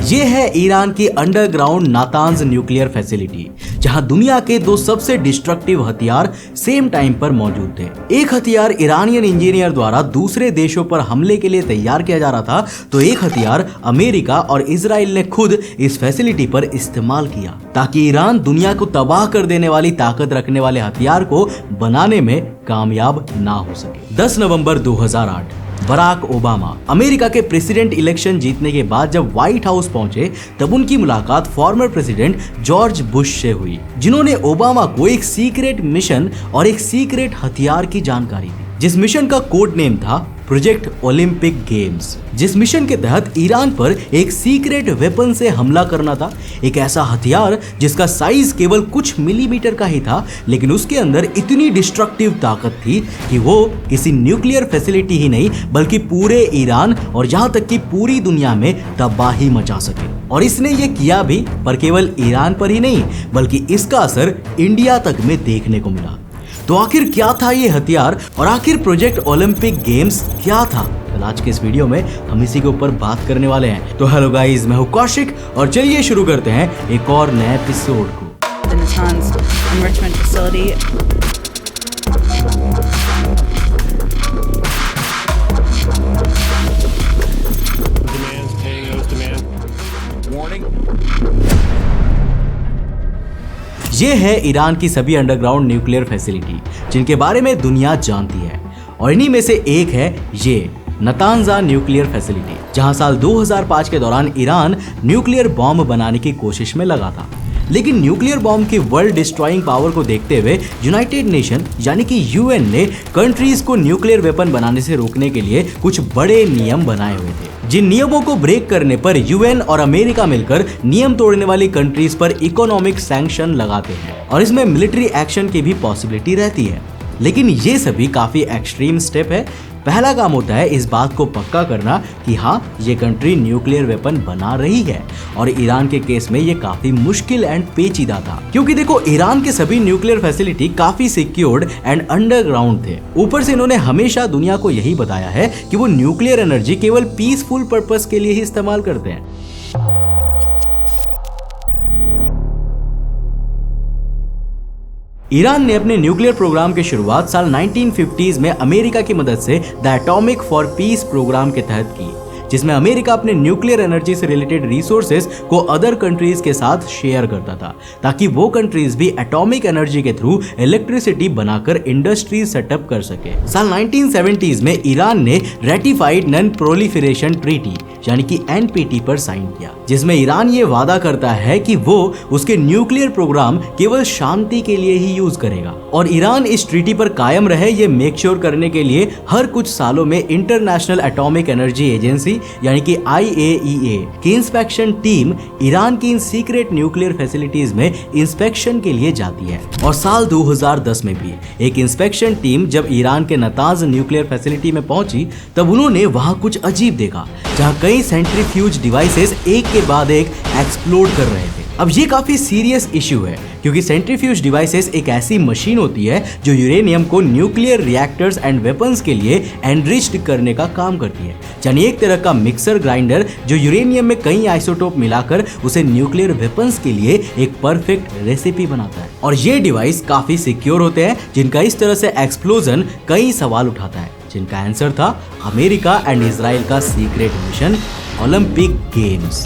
ये है ईरान की अंडरग्राउंड नातांज न्यूक्लियर फैसिलिटी, जहां दुनिया के दो सबसे डिस्ट्रक्टिव हथियार सेम टाइम पर मौजूद थे। एक हथियार ईरानियन इंजीनियर द्वारा दूसरे देशों पर हमले के लिए तैयार किया जा रहा था, तो एक हथियार अमेरिका और इजराइल ने खुद इस फैसिलिटी पर इस्तेमाल किया, ताकि ईरान दुनिया को तबाह कर देने वाली ताकत रखने वाले हथियार को बनाने में कामयाब ना हो सके। 10 नवंबर 2008 बराक ओबामा अमेरिका के प्रेसिडेंट इलेक्शन जीतने के बाद जब व्हाइट हाउस पहुंचे, तब उनकी मुलाकात फॉर्मर प्रेसिडेंट जॉर्ज बुश से हुई, जिन्होंने ओबामा को एक सीक्रेट मिशन और एक सीक्रेट हथियार की जानकारी दी, जिस मिशन का कोड नेम था प्रोजेक्ट ओलंपिक गेम्स। जिस मिशन के तहत ईरान पर एक सीक्रेट वेपन से हमला करना था, एक ऐसा हथियार जिसका साइज केवल कुछ मिलीमीटर का ही था, लेकिन उसके अंदर इतनी डिस्ट्रक्टिव ताकत थी कि वो किसी न्यूक्लियर फैसिलिटी ही नहीं बल्कि पूरे ईरान और यहाँ तक कि पूरी दुनिया में तबाही मचा सके। और इसने ये किया भी, पर केवल ईरान पर ही नहीं बल्कि इसका असर इंडिया तक में देखने को मिला। तो आखिर क्या था ये हथियार और आखिर प्रोजेक्ट ओलंपिक गेम्स क्या था? कल आज के इस वीडियो में हम इसी के ऊपर बात करने वाले हैं। तो हेलो गाइस, मैं हूं कौशिक और चलिए शुरू करते हैं एक और नए एपिसोड को। ये है ईरान की सभी अंडरग्राउंड न्यूक्लियर फैसिलिटी जिनके बारे में दुनिया जानती है, और इन्हीं में से एक है ये नातांजा न्यूक्लियर फैसिलिटी, जहां साल 2005 के दौरान ईरान न्यूक्लियर बॉम्ब बनाने की कोशिश में लगा था। लेकिन न्यूक्लियर बॉम्ब की वर्ल्ड डिस्ट्रॉइंग पावर को देखते हुए यूनाइटेड नेशन यानी कि यूएन ने कंट्रीज को न्यूक्लियर वेपन बनाने से रोकने के लिए कुछ बड़े नियम बनाए हुए थे, जिन नियमों को ब्रेक करने पर यूएन और अमेरिका मिलकर नियम तोड़ने वाली कंट्रीज पर इकोनॉमिक सैंक्शन लगाते हैं, और इसमें मिलिट्री एक्शन की भी पॉसिबिलिटी रहती है। लेकिन ये सभी काफी एक्सट्रीम स्टेप है। पहला काम होता है इस बात को पक्का करना कि हाँ, ये कंट्री न्यूक्लियर वेपन बना रही है, और ईरान के केस में ये काफी मुश्किल एंड पेचीदा था, क्योंकि देखो ईरान के सभी न्यूक्लियर फैसिलिटी काफी सिक्योर्ड एंड अंडरग्राउंड थे। ऊपर से इन्होंने हमेशा दुनिया को यही बताया है कि वो न्यूक्लियर एनर्जी केवल पीसफुल पर्पस के लिए ही इस्तेमाल करते हैं। ईरान ने अपने न्यूक्लियर प्रोग्राम की शुरुआत साल 1950s में अमेरिका की मदद से the atomic for peace program के तहत की, जिसमें अमेरिका अपने न्यूक्लियर एनर्जी से रिलेटेड रिसोर्सेज को अदर कंट्रीज के साथ शेयर करता था, ताकि वो कंट्रीज भी एटॉमिक एनर्जी के थ्रू इलेक्ट्रिसिटी बनाकर इंडस्ट्री सेटअप कर सके। साल 1970s में ईरान ने रेटिफाइड नॉन प्रोलिफरेशन ट्रीटी यानी कि एनपीटी पर साइन किया, जिसमें ईरान ये वादा करता है कि वो उसके न्यूक्लियर प्रोग्राम केवल शांति के लिए ही यूज करेगा, और ईरान इस ट्रीटी पर कायम रहे ये मेक श्योर करने के लिए हर कुछ सालों में इंटरनेशनल एटॉमिक एनर्जी एजेंसी यानी कि IAEA की इंस्पेक्शन टीम ईरान की इन सीक्रेट न्यूक्लियर फैसिलिटीज में इंस्पेक्शन के लिए जाती है। और साल 2010 में भी एक इंस्पेक्शन टीम जब ईरान के नातांज न्यूक्लियर फैसिलिटी में पहुंची, तब उन्होंने वहां कुछ अजीब देखा, जहां कई सेंट्रीफ्यूज डिवाइसेस एक के बाद एक एक्सप्लोड कर रहे थे। अब ये काफी सीरियस इश्यू है, क्योंकि सेंट्रीफ्यूज डिवाइसेस एक ऐसी मशीन होती है जो यूरेनियम को न्यूक्लियर रिएक्टर्स एंड वेपन्स के लिए एनरिच्ड करने का काम करती है, यानी एक तरह का मिक्सर ग्राइंडर जो यूरेनियम में कई आइसोटोप मिलाकर उसे न्यूक्लियर वेपन्स के लिए एक परफेक्ट रेसिपी बनाता है। और ये डिवाइस काफी सिक्योर होते हैं, जिनका इस तरह से एक्सप्लोजन कई सवाल उठाता है, जिनका आंसर था अमेरिका एंड इजराइल का सीक्रेट मिशन ओलंपिक गेम्स।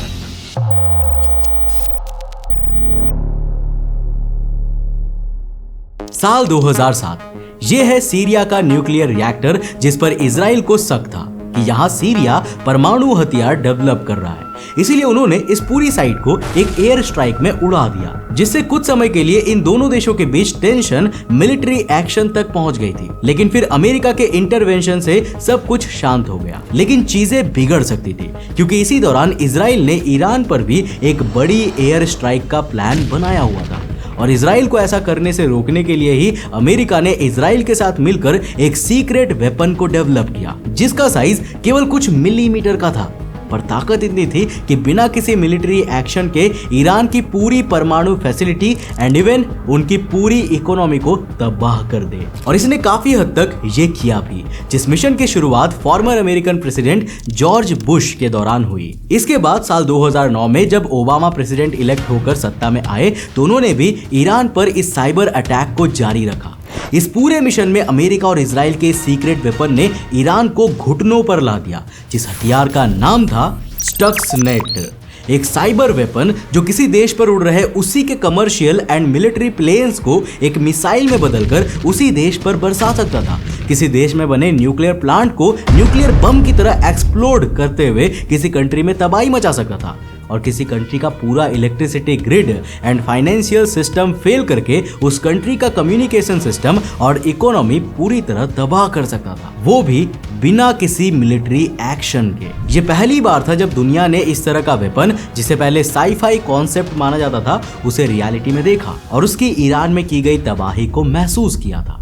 साल 2007 ये है सीरिया का न्यूक्लियर रिएक्टर, जिस पर इजराइल को शक था कि यहाँ सीरिया परमाणु हथियार डेवलप कर रहा है, इसीलिए उन्होंने इस पूरी साइट को एक एयर स्ट्राइक में उड़ा दिया, जिससे कुछ समय के लिए इन दोनों देशों के बीच टेंशन मिलिट्री एक्शन तक पहुंच गई थी। लेकिन फिर अमेरिका के इंटरवेंशन से सब कुछ शांत हो गया, लेकिन चीजें बिगड़ सकती थी, क्योंकि इसी दौरान इजराइल ने ईरान पर भी एक बड़ी एयर स्ट्राइक का प्लान बनाया हुआ था, और इजराइल को ऐसा करने से रोकने के लिए ही अमेरिका ने इजराइल के साथ मिलकर एक सीक्रेट वेपन को डेवलप किया, जिसका साइज केवल कुछ मिलीमीटर का था। पर ताकत इतनी थी कि बिना किसी मिलिट्री एक्शन के ईरान की पूरी परमाणु फैसिलिटी एंड इवन उनकी पूरी इकोनॉमी को तबाह कर दे। और इसने काफी हद तक ये किया भी, जिस मिशन की शुरुआत farmer American president George Bush के दौरान हुई। इसके बाद साल 2009 में जब ओबामा प्रेसिडेंट इलेक्ट होकर सत्ता में आए तो उन्होंने भी ईरान पर इस साइबर अटैक को जारी रखा। इस पूरे मिशन में अमेरिका और इजराइल के सीक्रेट वेपन ने ईरान को घुटनों पर ला दिया, जिस हथियार का नाम था स्टक्सनेट, एक साइबर वेपन जो किसी देश पर उड़ रहे उसी के कमर्शियल एंड मिलिट्री प्लेन्स को एक मिसाइल में बदलकर उसी देश पर बरसा सकता था। किसी देश में बने न्यूक्लियर प्लांट को न्यूक्लियर बम की तरह एक्सप्लोड करते हुए किसी कंट्री में तबाही मचा सकता था और किसी कंट्री का पूरा electricity grid and financial system fail करके उस कंट्री का कम्युनिकेशन सिस्टम और इकोनॉमी पूरी तरह तबाह कर सकता था, वो भी बिना किसी मिलिट्री एक्शन के। ये पहली बार था जब दुनिया ने इस तरह का वेपन, जिसे पहले साई-फाई कॉन्सेप्ट माना जाता था, उसे रियलिटी में देखा और उसकी ईरान में की गई तबाही को महसूस किया था।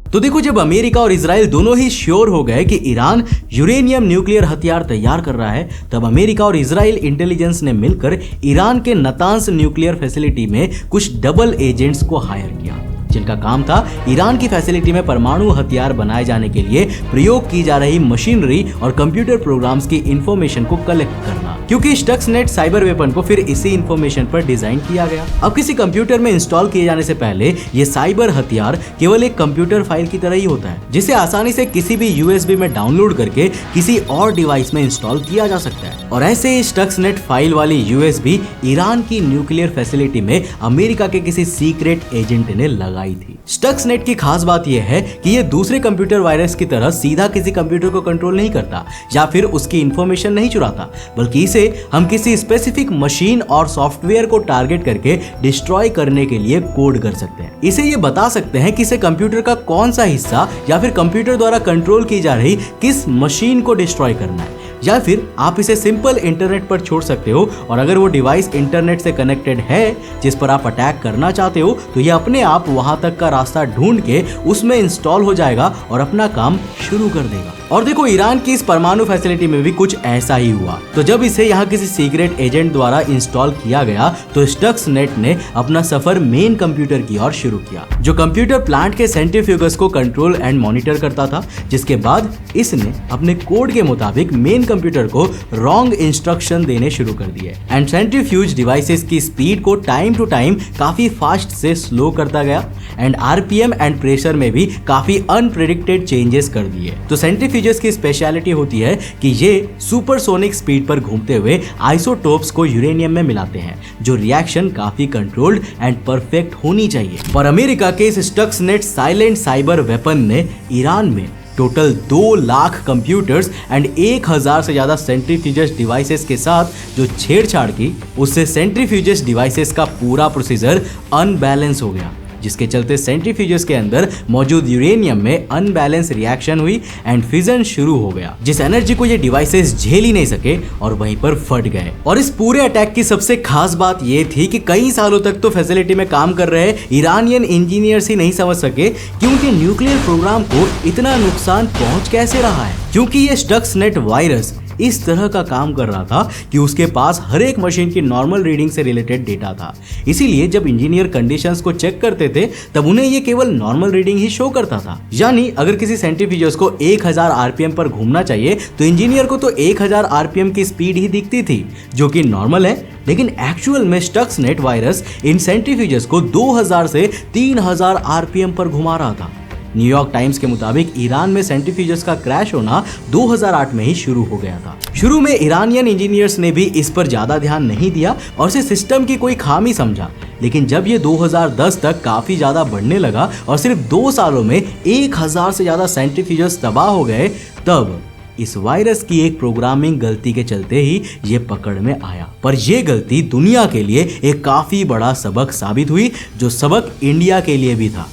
तो देखो, जब अमेरिका और इजराइल दोनों ही श्योर हो गए कि ईरान यूरेनियम न्यूक्लियर हथियार तैयार कर रहा है, तब अमेरिका और इजराइल इंटेलिजेंस ने मिलकर ईरान के नतांस न्यूक्लियर फैसिलिटी में कुछ डबल एजेंट्स को हायर किया, जिनका काम था ईरान की फैसिलिटी में परमाणु हथियार बनाए जाने के लिए प्रयोग की जा रही मशीनरी और कंप्यूटर प्रोग्राम्स की इंफॉर्मेशन को कलेक्ट करना, क्योंकि स्टक्सनेट साइबर वेपन को फिर इसी इंफॉर्मेशन पर डिजाइन किया गया। अब किसी कंप्यूटर में इंस्टॉल किए जाने से पहले ये साइबर हथियार केवल एक कंप्यूटर फाइल की तरह ही होता है, जिसे आसानी से किसी भी यूएसबी में डाउनलोड करके किसी और डिवाइस में इंस्टॉल किया जा सकता है। और ऐसे ही स्टक्सनेट फाइल वाली यूएसबी ईरान की न्यूक्लियर फैसिलिटी में अमेरिका के किसी सीक्रेट एजेंट ने लगाई थी। स्टक्सनेट की खास बात यह है कि ये दूसरे कंप्यूटर वायरस की तरह सीधा किसी कंप्यूटर को कंट्रोल नहीं करता या फिर उसकी इंफॉर्मेशन नहीं चुराता, बल्कि इसे हम किसी स्पेसिफिक मशीन और सॉफ्टवेयर को टारगेट करके डिस्ट्रॉय करने के लिए कोड कर सकते हैं। इसे ये बता सकते हैं कि इसे कंप्यूटर का कौन सा हिस्सा या फिर कंप्यूटर द्वारा कंट्रोल की जा रही किस मशीन को डिस्ट्रॉय करना है, या फिर आप इसे सिंपल इंटरनेट पर छोड़ सकते हो और अगर वो डिवाइस इंटरनेट से कनेक्टेड है जिस पर आप अटैक करना चाहते हो तो ये अपने आप वहां तक का रास्ता ढूंढ के उसमें इंस्टॉल हो जाएगा और अपना काम शुरू कर देगा। और देखो, ईरान की इस परमाणु फैसिलिटी में भी कुछ ऐसा ही हुआ। तो जब इसे यहाँ किसी सीक्रेट एजेंट द्वारा इंस्टॉल किया गया तो स्टक्सनेट ने अपना सफर मेन कंप्यूटर की ओर शुरू किया, जो कंप्यूटर प्लांट के सेंट्रीफ्यूगस को कंट्रोल एंड मॉनिटर करता था, जिसके बाद इसने अपने कोड के मुताबिक मेन कंप्यूटर को रॉन्ग इंस्ट्रक्शन देने शुरू कर दिए एंड सेंट्रीफ्यूज डिवाइसेस की स्पीड को टाइम टू टाइम काफी फास्ट से स्लो करता गया एंड आरपीएम एंड प्रेशर में भी काफी अनप्रेडिक्टेड चेंजेस कर दिए। तो सेंट्रीफ्यूजेस की स्पेशलिटी होती है कि ये सुपरसोनिक स्पीड पर घूमते हुए आइसोटोप्स को यूरेनियम में मिलाते हैं, जो रिएक्शन काफी कंट्रोल्ड एंड परफेक्ट होनी चाहिए। पर अमेरिका के इस स्टक्सनेट साइलेंट साइबर वेपन ने ईरान में टोटल 2 लाख कंप्यूटर्स एंड 1000 से ज्यादा सेंट्रीफ्यूजेस डिवाइसेस के साथ जो छेड़छाड़ की, उससे सेंट्रीफ्यूजेस डिवाइसेस का पूरा प्रोसीजर अनबैलेंस हो गया, जिसके चलते सेंट्रीफ्यूजेस के अंदर मौजूद यूरेनियम में अनबैलेंस रिएक्शन हुई एंड फिजन शुरू हो गया, जिस एनर्जी को ये डिवाइसेस झेल ही नहीं सके और वहीं पर फट गए। और इस पूरे अटैक की सबसे खास बात ये थी कि कई सालों तक तो फैसिलिटी में काम कर रहे ईरानियन इंजीनियर्स ही नहीं समझ सके कि उनके न्यूक्लियर प्रोग्राम को इतना नुकसान पहुंच कैसे रहा है, क्योंकि ये स्टक्सनेट वायरस इस तरह का काम कर रहा था कि उसके पास हर एक मशीन की नॉर्मल रीडिंग से रिलेटेड डेटा था। इसीलिए जब इंजीनियर कंडीशंस को चेक करते थे तब उन्हें ये केवल नॉर्मल रीडिंग ही शो करता था। यानी अगर किसी सेंट्रीफ्यूज को 1000 आरपीएम पर घूमना चाहिए तो इंजीनियर को तो 1000 आरपीएम की स्पीड ही दिखती थी, जो कि नॉर्मल है, लेकिन एक्चुअल में स्टक्सनेट वायरस इन सेंट्रीफ्यूजेस को 2000 से 3000 आरपीएम पर घुमा रहा था। न्यूयॉर्क टाइम्स के मुताबिक ईरान में सेंट्रीफ्यूजेस का क्रैश होना 2008 में ही शुरू हो गया था। शुरू में ईरानियन इंजीनियर्स ने भी इस पर ज्यादा ध्यान नहीं दिया और इसे सिस्टम की कोई खामी समझा, लेकिन जब ये 2010 तक काफी ज्यादा बढ़ने लगा और सिर्फ 2 सालों में 1000 से ज्यादा सेंट्रीफ्यूजेस तबाह हो गए, तब इस वायरस की एक प्रोग्रामिंग गलती के चलते ही ये पकड़ में आया। पर यह गलती दुनिया के लिए एक काफी बड़ा सबक साबित हुई, जो सबक इंडिया के लिए भी था।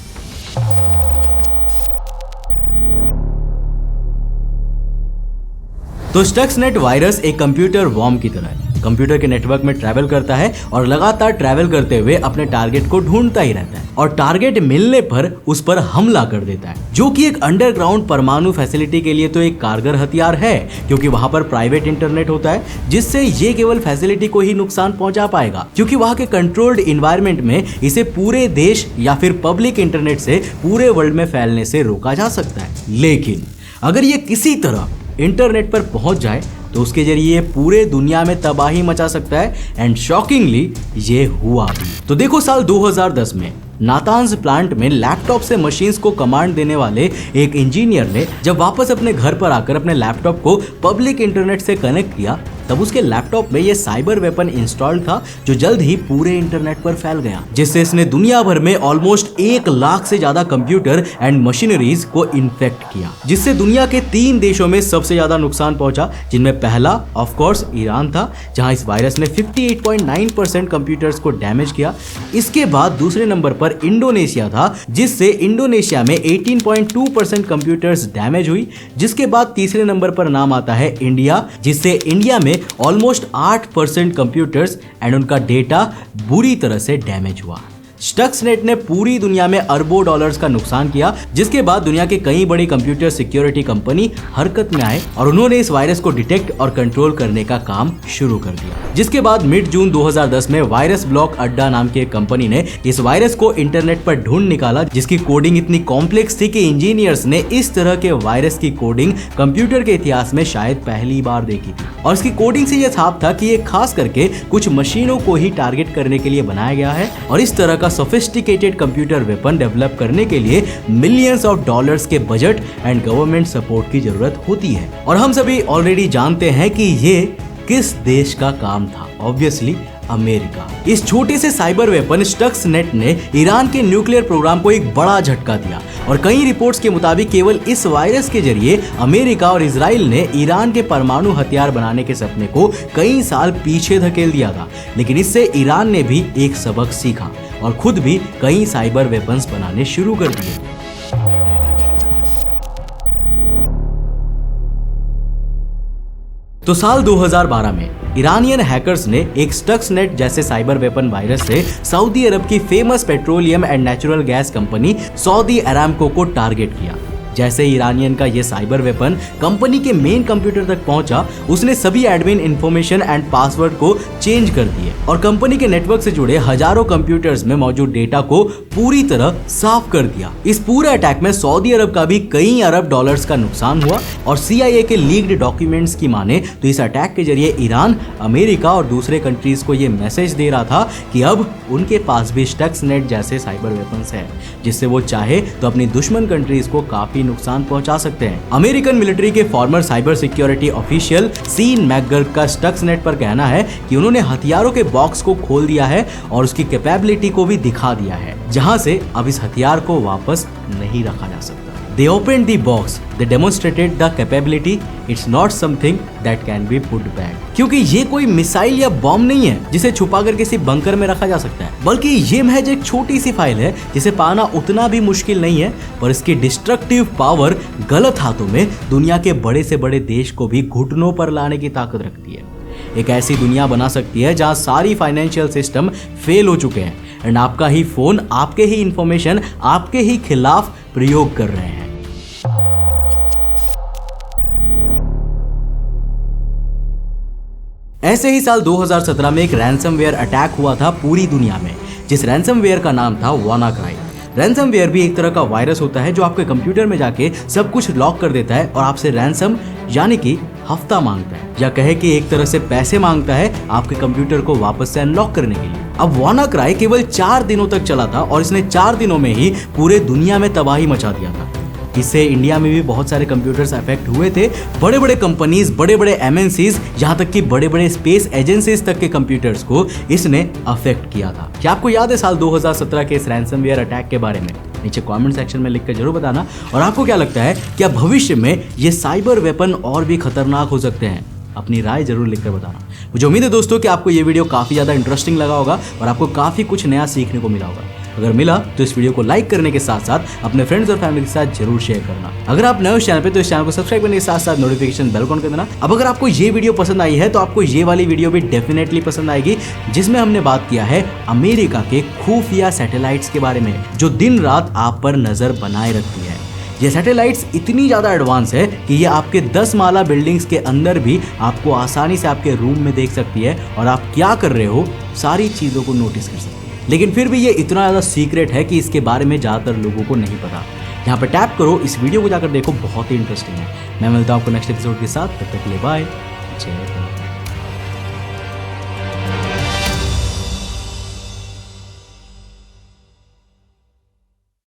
तो स्टक्सनेट वायरस एक कंप्यूटर वॉर्म की तरह है। कंप्यूटर के नेटवर्क में ट्रैवल करता है और लगातार ट्रैवल करते हुए अपने टारगेट को ढूंढता ही रहता है और टारगेट मिलने पर उस पर हमला कर देता है, जो कि एक अंडरग्राउंड परमाणु फैसिलिटी के लिए तो एक कारगर हथियार है, क्योंकि वहां पर प्राइवेट इंटरनेट होता है जिससे ये केवल फैसिलिटी को ही नुकसान पहुंचा पाएगा, क्योंकि वहां के कंट्रोल्ड इन्वायरमेंट में इसे पूरे देश या फिर पब्लिक इंटरनेट से पूरे वर्ल्ड में फैलने से रोका जा सकता है। लेकिन अगर ये किसी तरह इंटरनेट पर पहुंच जाए तो उसके जरिए पूरे दुनिया में तबाही मचा सकता है एंड शॉकिंगली ये हुआ भी। तो देखो साल 2010 में नातान्स प्लांट में लैपटॉप से मशीन्स को कमांड देने वाले एक इंजीनियर ने जब वापस अपने घर पर आकर अपने लैपटॉप को पब्लिक इंटरनेट से कनेक्ट किया, तब उसके लैपटॉप में ये साइबर वेपन इंस्टॉल्ड था जो जल्द ही पूरे इंटरनेट पर फैल गया, जिससे इसने दुनिया भर में ऑलमोस्ट 1 लाख से ज्यादा कंप्यूटर एंड मशीनरीज को इन्फेक्ट किया, जिससे दुनिया के 3 देशों में सबसे ज्यादा नुकसान पहुंचा, जिनमें पहला ऑफ कोर्स ईरान था, जहां इस वायरस ने 58.9% कंप्यूटर्स को डैमेज किया। इसके बाद दूसरे नंबर पर इंडोनेशिया था, जिससे इंडोनेशिया में 18.2% कंप्यूटर्स डैमेज हुई। जिसके बाद तीसरे नंबर पर नाम आता है इंडिया, जिससे इंडिया में ऑलमोस्ट 8% कंप्यूटर्स एंड उनका डेटा बुरी तरह से डैमेज हुआ। स्टक्सनेट ने पूरी दुनिया में अरबों डॉलर्स का नुकसान किया, जिसके बाद दुनिया के कई बड़ी कंप्यूटर सिक्योरिटी कंपनी हरकत में आए और उन्होंने इस वायरस को डिटेक्ट और कंट्रोल करने का काम शुरू कर दिया। जिसके बाद मिड जून 2010 में वायरस ब्लॉक अड्डा नाम की एक कंपनी ने इस वायरस को इंटरनेट पर ढूंढ निकाला, जिसकी कोडिंग इतनी कॉम्प्लेक्स थी कि इंजीनियर्स ने इस तरह के वायरस की कोडिंग कंप्यूटर के इतिहास में शायद पहली बार देखी थी। और इसकी कोडिंग से यह साफ था कि ये खास करके कुछ मशीनों को ही टारगेट करने के लिए बनाया गया है और इस तरह का सोफिस्टिकेटेड कंप्यूटर वेपन डेवलप करने के लिए मिलियंस ऑफ डॉलर्स के बजट एंड गवर्नमेंट सपोर्ट की जरूरत होती है। और हम सभी ऑलरेडी जानते हैं कि ये किस देश का काम था, ऑब्वियसली अमेरिका। इस छोटे से साइबर वेपन स्टक्सनेट ने ईरान के न्यूक्लियर प्रोग्राम को एक बड़ा झटका दिया और कई रिपोर्ट्स के मुताबिक केवल इस वायरस के जरिए अमेरिका और इजराइल ने ईरान के परमाणु हथियार बनाने के सपने को कई साल पीछे धकेल दिया था। लेकिन इससे ईरान ने भी एक सबक सीखा और खुद भी कई साइबर वेपन्स बनाने शुरू कर दिए। तो साल 2012 में ईरानियन हैकर्स ने एक स्टक्सनेट जैसे साइबर वेपन वायरस से सऊदी अरब की famous petroleum and natural gas company Saudi Aramco को टारगेट किया। जैसे ईरानियन का ये साइबर वेपन कंपनी के मेन कंप्यूटर तक पहुंचा, उसने सभी एडमिन इंफॉर्मेशन एंड पासवर्ड को चेंज कर दिए और कंपनी के नेटवर्क से जुड़े हजारों कंप्यूटर्स में मौजूद डेटा को पूरी तरह साफ कर दिया। इस पूरे अटैक में सऊदी अरब का भी कई अरब डॉलर्स का नुकसान हुआ और CIA के लीक्ड डॉक्यूमेंट्स की माने तो इस अटैक के जरिए ईरान, अमेरिका और दूसरे कंट्रीज को ये मैसेज दे रहा था कि अब उनके पास भी स्टक्सनेट जैसे साइबर वेपन्स है, जिससे वो चाहे तो अपनी दुश्मन कंट्रीज को काफी नुकसान पहुंचा सकते हैं। अमेरिकन मिलिट्री के former cyber security official Sean McGurk का स्टक्सनेट पर कहना है कि उन्होंने हथियारों के बॉक्स को खोल दिया है और उसकी कैपेबिलिटी को भी दिखा दिया है, जहां से अब इस हथियार को वापस नहीं रखा जा सकता। They opened the box. They demonstrated the capability. It's not something that can be put back. क्योंकि ये कोई मिसाइल या बॉम्ब नहीं है जिसे छुपाकर किसी बंकर में रखा जा सकता है, बल्कि ये महज एक छोटी सी फाइल है जिसे पाना उतना भी मुश्किल नहीं है, पर इसकी डिस्ट्रक्टिव पावर गलत हाथों में दुनिया के बड़े से बड़े देश को भी घुटनों पर लाने की ताकत रखती है। एक ऐसी दुनिया बना सकती है जहां सारी फाइनेंशियल सिस्टम फेल हो चुके हैं एंड आपका ही फोन आपके ही इंफॉर्मेशन आपके ही खिलाफ प्रयोग कर रहे हैं। ऐसे ही साल 2017 में एक रैंसमवेयर अटैक हुआ था पूरी दुनिया में, जिस रैंसमवेयर का नाम था वानाक्राई। रैंसमवेयर भी एक तरह का वायरस होता है जो आपके कंप्यूटर में जाके सब कुछ लॉक कर देता है और आपसे रैंसम यानी कि हफ्ता मांगता है, या कहे कि एक तरह से पैसे मांगता है आपके कंप्यूटर को वापस से अनलॉक करने के लिए। अब वानाक्राई केवल 4 दिनों तक चला था और इसने 4 दिनों में ही पूरे दुनिया में तबाही मचा दिया था। इससे इंडिया में भी बहुत सारे कंप्यूटर्स अफेक्ट हुए थे। बड़े बड़े कंपनीज, बड़े बड़े MNCs, यहाँ तक कि बड़े बड़े स्पेस एजेंसीज तक के कंप्यूटर्स को इसने अफेक्ट किया था। क्या आपको याद है साल 2017 के इस रैंसमवेयर अटैक के बारे में? नीचे कमेंट सेक्शन में लिखकर जरूर बताना। और आपको क्या लगता है, क्या भविष्य में ये साइबर वेपन और भी खतरनाक हो सकते हैं? अपनी राय जरूर लिखकर बताना। मुझे उम्मीद है दोस्तों कि आपको ये वीडियो काफ़ी ज़्यादा इंटरेस्टिंग लगा होगा और आपको काफ़ी कुछ नया सीखने को मिला होगा। अगर मिला तो इस वीडियो को लाइक करने के साथ साथ अपने फ्रेंड्स और फैमिली के साथ जरूर शेयर करना। अगर आप नए हो इस चैनल पे तो इस चैनल को सब्सक्राइब करने के साथ साथ नोटिफिकेशन बेल ऑन कर देना। अब अगर आपको ये वीडियो पसंद आई है तो आपको ये वाली वीडियो भी डेफिनेटली पसंद आएगी, जिसमें हमने बात किया है अमेरिका के खुफिया सैटेलाइट्स के बारे में जो दिन रात आप पर नजर बनाए रखती है। ये सैटेलाइट्स इतनी ज़्यादा एडवांस है कि ये आपके 10 माला बिल्डिंग्स के अंदर भी आपको आसानी से आपके रूम में देख सकती है और आप क्या कर रहे हो सारी चीज़ों को नोटिस कर सकती है। लेकिन फिर भी ये इतना ज़्यादा सीक्रेट है कि इसके बारे में ज़्यादातर लोगों को नहीं पता। यहाँ पर टैप करो, इस वीडियो को जाकर देखो, बहुत ही इंटरेस्टिंग है। मैं मिलता हूँ आपको नेक्स्ट एपिसोड के साथ, तब तक के लिए बाय, जय हिंद।